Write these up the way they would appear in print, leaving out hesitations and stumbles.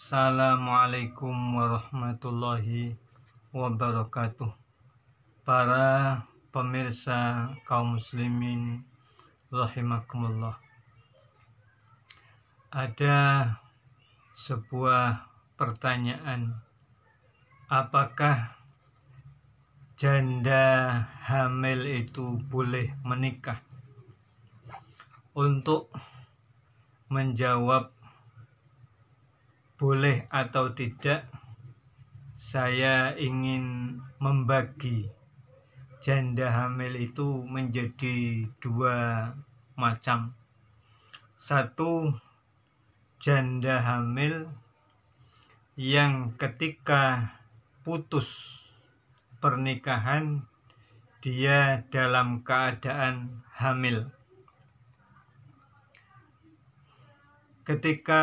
Assalamualaikum warahmatullahi wabarakatuh. Para pemirsa kaum muslimin rahimakumullah. Ada sebuah pertanyaan, apakah janda hamil itu boleh menikah? Untuk menjawab boleh atau tidak, saya ingin membagi janda hamil itu menjadi dua macam. Satu, janda hamil yang ketika putus pernikahan dia dalam keadaan hamil. Ketika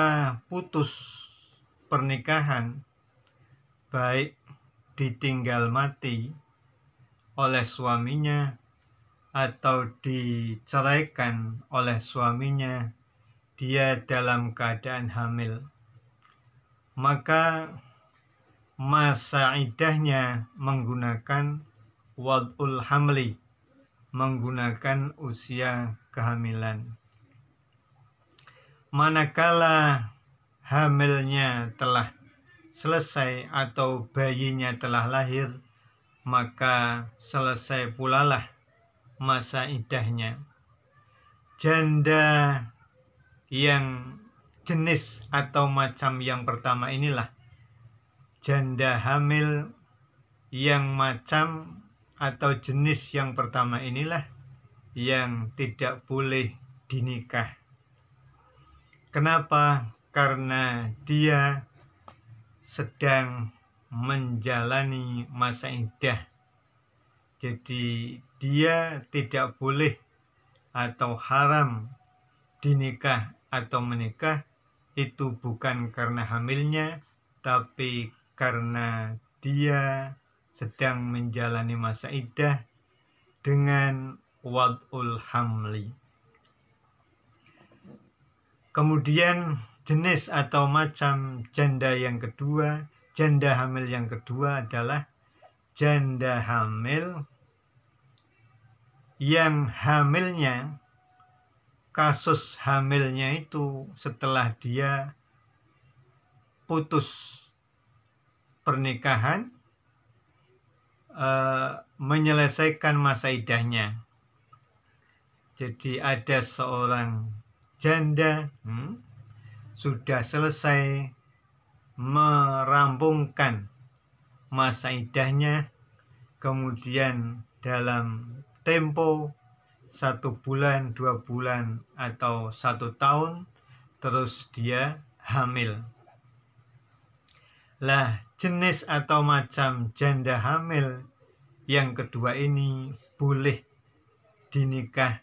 putus pernikahan, baik ditinggal mati oleh suaminya atau diceraikan oleh suaminya, dia dalam keadaan hamil, maka masa iddahnya menggunakan wad'ul hamli, menggunakan usia kehamilan. Manakala hamilnya telah selesai atau bayinya telah lahir, maka selesai pulalah masa iddahnya. Janda yang jenis atau macam yang pertama inilah janda hamil yang macam atau jenis yang pertama inilah yang tidak boleh dinikah. Kenapa? Karena dia sedang menjalani masa iddah. Jadi dia tidak boleh atau haram dinikah atau menikah, itu bukan karena hamilnya, tapi karena dia sedang menjalani masa iddah dengan wad'ul hamli. Kemudian jenis atau macam janda yang kedua, janda hamil yang kedua adalah janda hamil yang hamilnya, kasus hamilnya itu setelah dia putus pernikahan, menyelesaikan masa iddahnya. Jadi ada seorang janda sudah selesai merampungkan masa iddahnya, kemudian dalam tempo 1 bulan, 2 bulan, atau 1 tahun, terus dia hamil. Lah, jenis atau macam janda hamil yang kedua ini boleh dinikah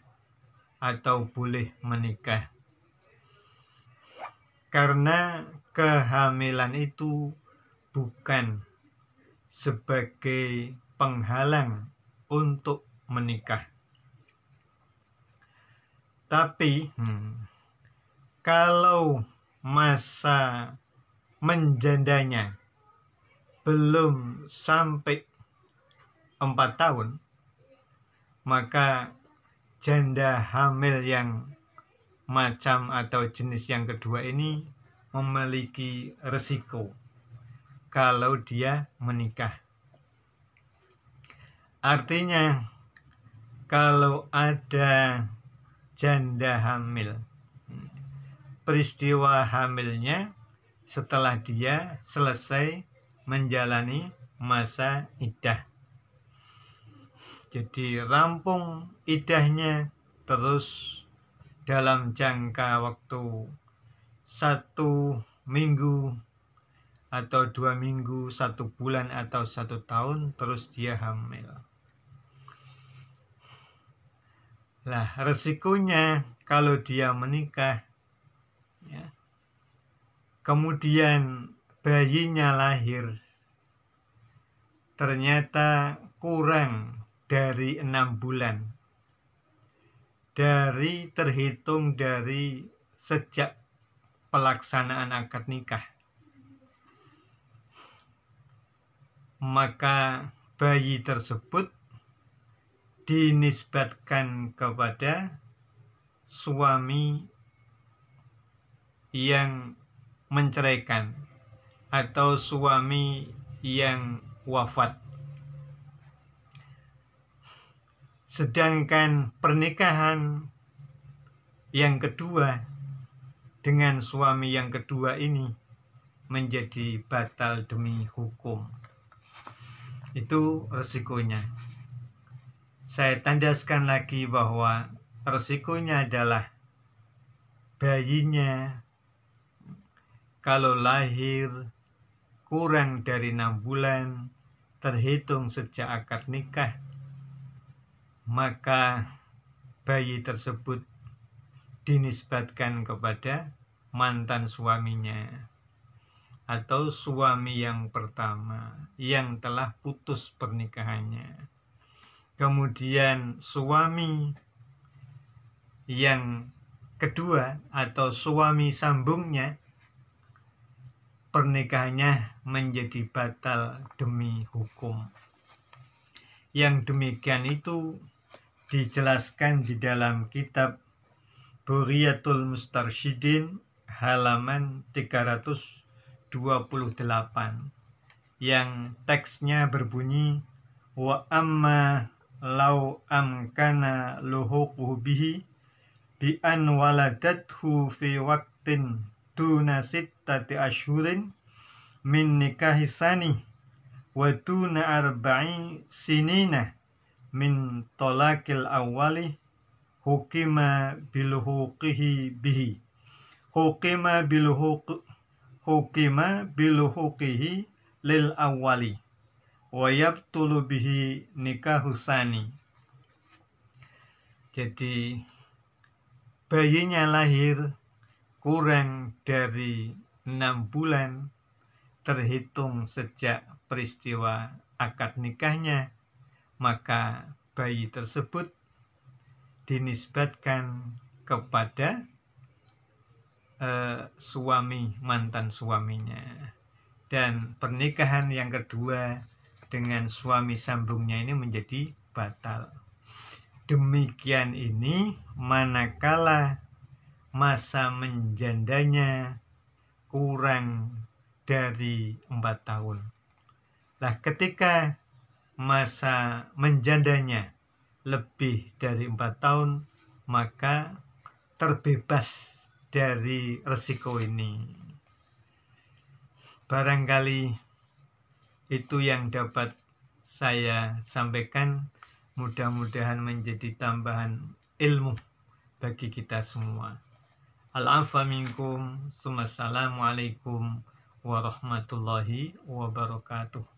atau boleh menikah. Karena kehamilan itu bukan sebagai penghalang untuk menikah. Tapi kalau masa menjandanya belum sampai 4 tahun, maka janda hamil yang macam atau jenis yang kedua ini memiliki resiko kalau dia menikah. Artinya, kalau ada janda hamil, peristiwa hamilnya setelah dia selesai menjalani masa iddah. Jadi rampung iddahnya, terus dalam jangka waktu 1 minggu atau 2 minggu, 1 bulan atau 1 tahun, terus dia hamil. Lah, resikonya kalau dia menikah, kemudian bayinya lahir, ternyata kurang dari 6 bulan terhitung dari sejak pelaksanaan akad nikah. maka bayi tersebut dinisbatkan kepada suami yang menceraikan atau suami yang wafat. Sedangkan pernikahan yang kedua dengan suami yang kedua ini menjadi batal demi hukum. Itu resikonya. Saya tandaskan lagi bahwa resikonya adalah bayinya kalau lahir kurang dari 6 bulan terhitung sejak akad nikah, maka bayi tersebut dinisbatkan kepada mantan suaminya atau suami yang pertama yang telah putus pernikahannya. Kemudian suami yang kedua atau suami sambungnya, pernikahannya menjadi batal demi hukum. Yang demikian itu dijelaskan di dalam kitab Buriyatul Mustarsyidin halaman 328 yang teksnya berbunyi, wa amma lau amkana luhuquhu bihi bi an waladathu fi waqtin duna sittati ashhurin min nikahi sani wa duna arba'i sinina min talaqil awwali hukima biluhuqihi bihi hukima biluhuqihi lil awwali wa yabtulu bihi nikahu sani. Jadi bayinya lahir kurang dari 6 bulan terhitung sejak peristiwa akad nikahnya, maka bayi tersebut dinisbatkan kepada mantan suaminya, dan pernikahan yang kedua dengan suami sambungnya ini menjadi batal. Demikian ini manakala masa menjandanya kurang dari 4 tahun. Nah, ketika masa menjandanya lebih dari 4 tahun, maka terbebas dari resiko ini. Barangkali itu yang dapat saya sampaikan, mudah-mudahan menjadi tambahan ilmu bagi kita semua. Al-afa minkum, assalamualaikum warahmatullahi wabarakatuh.